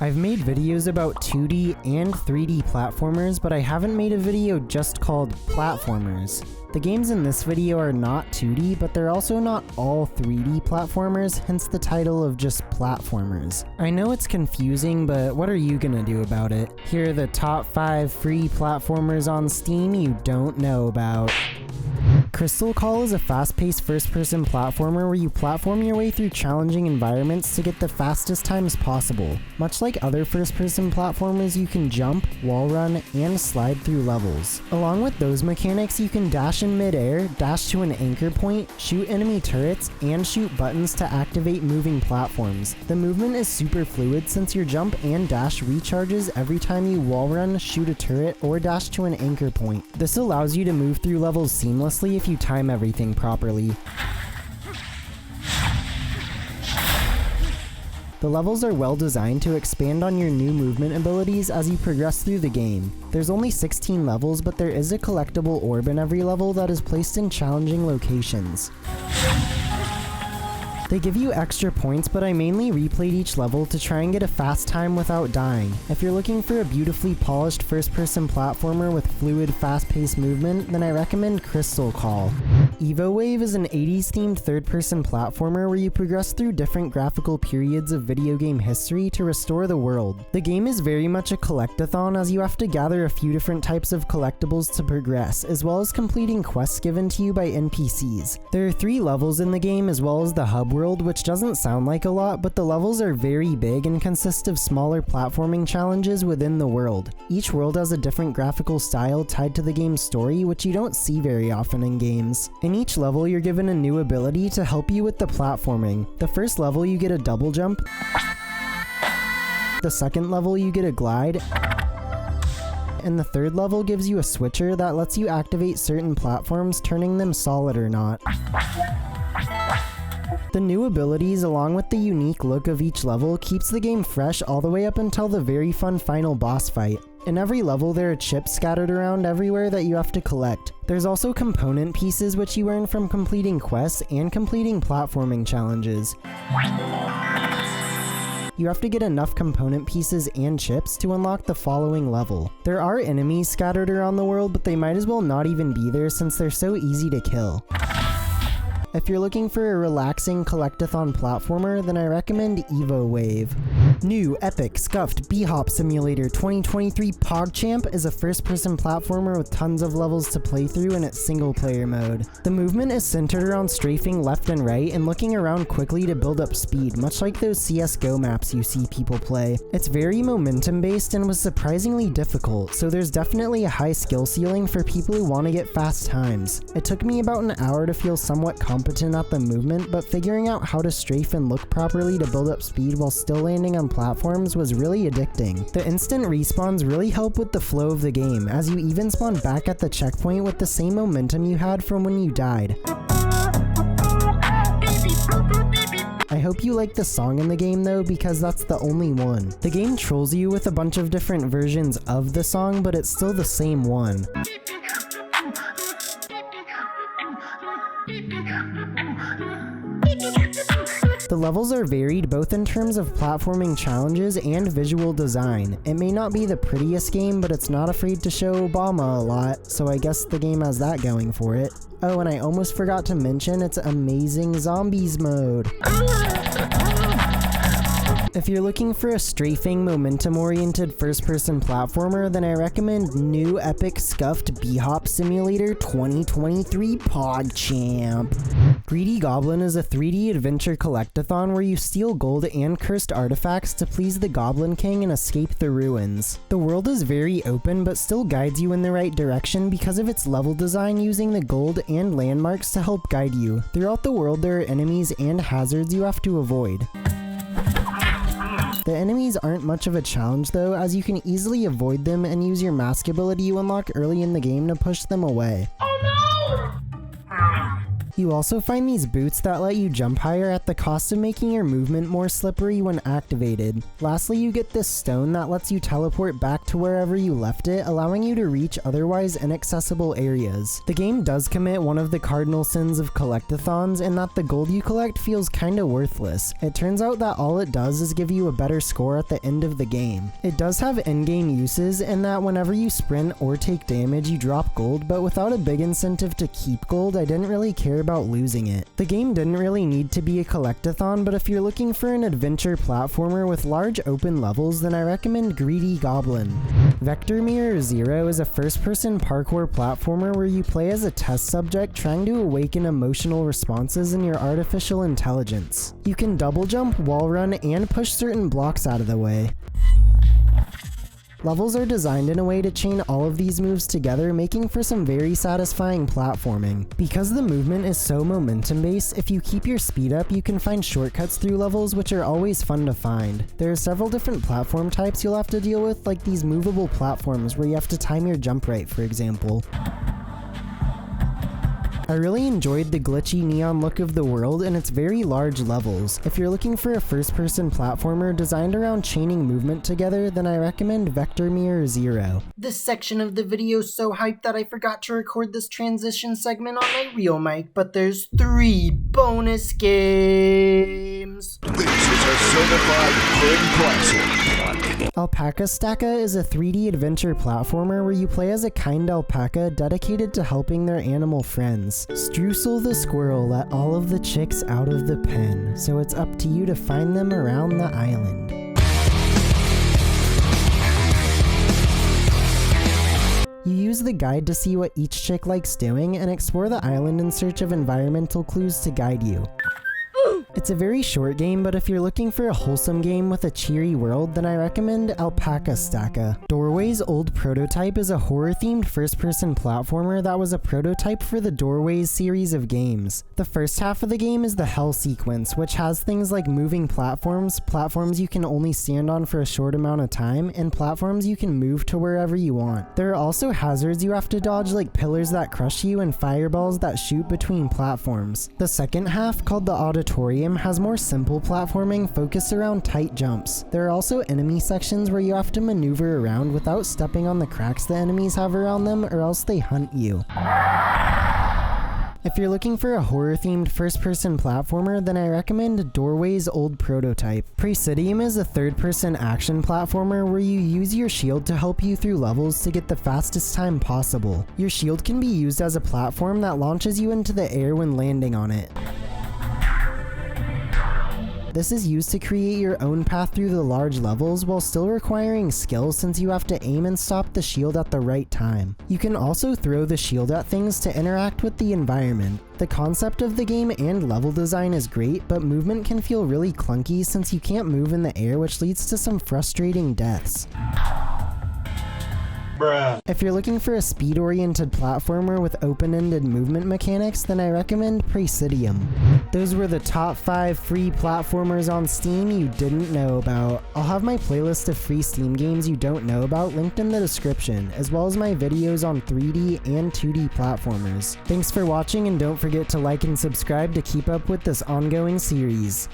I've made videos about 2D and 3D platformers, but I haven't made a video just called platformers. The games in this video are not 2D, but they're also not all 3D platformers, hence the title of just platformers. I know it's confusing, but what are you gonna do about it? Here are the top 5 free platformers on Steam you don't know about. Crystal Call is a fast-paced first-person platformer where you platform your way through challenging environments to get the fastest times possible. Much like other first-person platformers, you can jump, wall run, and slide through levels. Along with those mechanics, you can dash in mid-air, dash to an anchor point, shoot enemy turrets, and shoot buttons to activate moving platforms. The movement is super fluid since your jump and dash recharges every time you wall run, shoot a turret, or dash to an anchor point. This allows you to move through levels seamlessly if you time everything properly. The levels are well designed to expand on your new movement abilities as you progress through the game. There's only 16 levels, but there is a collectible orb in every level that is placed in challenging locations. They give you extra points, but I mainly replayed each level to try and get a fast time without dying. If you're looking for a beautifully polished first-person platformer with fluid, fast-paced movement, then I recommend Crystal Call. Evo Wave is an 80s-themed third-person platformer where you progress through different graphical periods of video game history to restore the world. The game is very much a collectathon as you have to gather a few different types of collectibles to progress, as well as completing quests given to you by NPCs. There are 3 levels in the game as well as the hub world, which doesn't sound like a lot, but the levels are very big and consist of smaller platforming challenges within the world. Each world has a different graphical style tied to the game's story, which you don't see very often in games. In each level, you're given a new ability to help you with the platforming. The first level, you get a double jump. The second level, you get a glide. And the third level gives you a switcher that lets you activate certain platforms, turning them solid or not. The new abilities, along with the unique look of each level, keeps the game fresh all the way up until the very fun final boss fight. In every level, there are chips scattered around everywhere that you have to collect. There's also component pieces which you earn from completing quests and completing platforming challenges. You have to get enough component pieces and chips to unlock the following level. There are enemies scattered around the world, but they might as well not even be there since they're so easy to kill. If you're looking for a relaxing collectathon platformer, then I recommend Evo Wave. New Epic SCUFFED BHOP Simulator 2023 PogChamp is a first-person platformer with tons of levels to play through in its single-player mode. The movement is centered around strafing left and right and looking around quickly to build up speed, much like those CSGO maps you see people play. It's very momentum-based and was surprisingly difficult, so there's definitely a high skill ceiling for people who want to get fast times. It took me about an hour to feel somewhat competent at the movement, but figuring out how to strafe and look properly to build up speed while still landing on platforms was really addicting. The instant respawns really help with the flow of the game, as you even spawn back at the checkpoint with the same momentum you had from when you died. I hope you like the song in the game though, because that's the only one. The game trolls you with a bunch of different versions of the song, but it's still the same one. The levels are varied both in terms of platforming challenges and visual design. It may not be the prettiest game, but it's not afraid to show Obama a lot, so I guess the game has that going for it. Oh, and I almost forgot to mention its amazing zombies mode. If you're looking for a strafing, momentum-oriented first-person platformer, then I recommend new Epic SCUFFED BHOP Simulator 2023 PogChamp. Greedy Goblin is a 3D adventure collectathon where you steal gold and cursed artifacts to please the Goblin King and escape the ruins. The world is very open but still guides you in the right direction because of its level design using the gold and landmarks to help guide you. Throughout the world there are enemies and hazards you have to avoid. The enemies aren't much of a challenge though, as you can easily avoid them and use your mask ability you unlock early in the game to push them away. Oh no! You also find these boots that let you jump higher at the cost of making your movement more slippery when activated. Lastly, you get this stone that lets you teleport back to wherever you left it, allowing you to reach otherwise inaccessible areas. The game does commit one of the cardinal sins of collectathons in that the gold you collect feels kinda worthless. It turns out that all it does is give you a better score at the end of the game. It does have in-game uses in that whenever you sprint or take damage you drop gold, but without a big incentive to keep gold, I didn't really care about losing it. The game didn't really need to be a collectathon, but if you're looking for an adventure platformer with large open levels, then I recommend Greedy Goblin. Vectromirror 0 is a first-person parkour platformer where you play as a test subject trying to awaken emotional responses in your artificial intelligence. You can double jump, wall run, and push certain blocks out of the way. Levels are designed in a way to chain all of these moves together, making for some very satisfying platforming. Because the movement is so momentum-based, if you keep your speed up, you can find shortcuts through levels, which are always fun to find. There are several different platform types you'll have to deal with, like these movable platforms where you have to time your jump right, for example. I really enjoyed the glitchy neon look of the world and its very large levels. If you're looking for a first-person platformer designed around chaining movement together, then I recommend Vectromirror 0. This section of the video is so hyped that I forgot to record this transition segment on my real mic, but there's 3 bonus games. This is a certified good classic. Alpaca Stacka is a 3D adventure platformer where you play as a kind alpaca dedicated to helping their animal friends. Streusel the squirrel let all of the chicks out of the pen, so it's up to you to find them around the island. You use the guide to see what each chick likes doing and explore the island in search of environmental clues to guide you. It's a very short game, but if you're looking for a wholesome game with a cheery world, then I recommend Alpaca Stacka. Doorway's old prototype is a horror-themed first-person platformer that was a prototype for the Doorways series of games. The first half of the game is the Hell sequence, which has things like moving platforms, platforms you can only stand on for a short amount of time, and platforms you can move to wherever you want. There are also hazards you have to dodge, like pillars that crush you and fireballs that shoot between platforms. The second half, called the Auditorium, has more simple platforming focused around tight jumps. There are also enemy sections where you have to maneuver around without stepping on the cracks the enemies have around them, or else they hunt you. If you're looking for a horror-themed first-person platformer, then I recommend Doorway's old prototype. Presidium is a third-person action platformer where you use your shield to help you through levels to get the fastest time possible. Your shield can be used as a platform that launches you into the air when landing on it. This is used to create your own path through the large levels while still requiring skill since you have to aim and stop the shield at the right time. You can also throw the shield at things to interact with the environment. The concept of the game and level design is great, but movement can feel really clunky since you can't move in the air, which leads to some frustrating deaths. If you're looking for a speed-oriented platformer with open-ended movement mechanics, then I recommend Presidium. Those were the top 5 free platformers on Steam you didn't know about. I'll have my playlist of free Steam games you don't know about linked in the description, as well as my videos on 3D and 2D platformers. Thanks for watching, and don't forget to like and subscribe to keep up with this ongoing series.